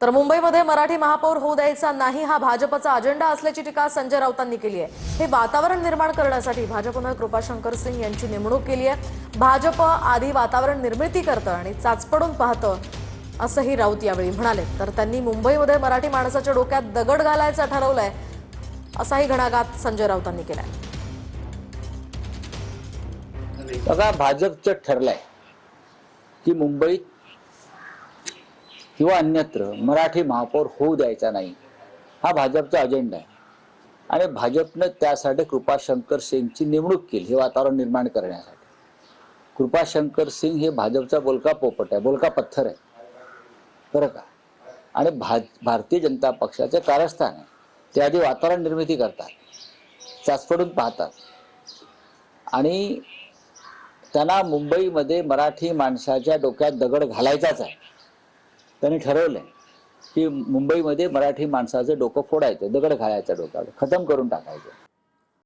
तर मुंबईमध्ये मराठी महापौर होऊ द्यायचा नाही हा भाजपचा अजेंडा असल्याची टीका संजय राऊतांनी केली आहे। हे वातावरण निर्माण करण्यासाठी भाजपने कृपाशंकर सिंह यांची नेमणूक केली आहे। भाजप आधी वातावरण निर्मिती करतं आणि चाचपडून पाहतं असंही राऊत यावेळी म्हणाले। तर त्यांनी मुंबईमध्ये मराठी माणसाच्या डोक्यात दगड घालायचं ठरवलंय असाही घणाघात संजय राऊतांनी केलाय। बघा, भाजपचं ठरलंय की मुंबईत किंवा अन्यत्र मराठी महापौर होऊ द्यायचा नाही, हा भाजपचा अजेंडा आहे। आणि भाजपने त्यासाठी कृपाशंकर सिंगची नेमणूक केली, हे वातावरण निर्माण करण्यासाठी। कृपाशंकर सिंग हे भाजपचा बोलका पोपट आहे, बोलका पत्थर आहे, बरं का। आणि भारतीय जनता पक्षाचे कारस्थान आहे। ते आधी वातावरण निर्मिती करतात, चाचपडून पाहतात आणि त्यांना मुंबईमध्ये मराठी माणसाच्या डोक्यात दगड घालायचाच आहे। त्यांनी ठरवलंय की मुंबईमध्ये मराठी माणसाचं डोकं फोडायचं, दगड घालायचं, डोक्यावर खतम करून टाकायचं।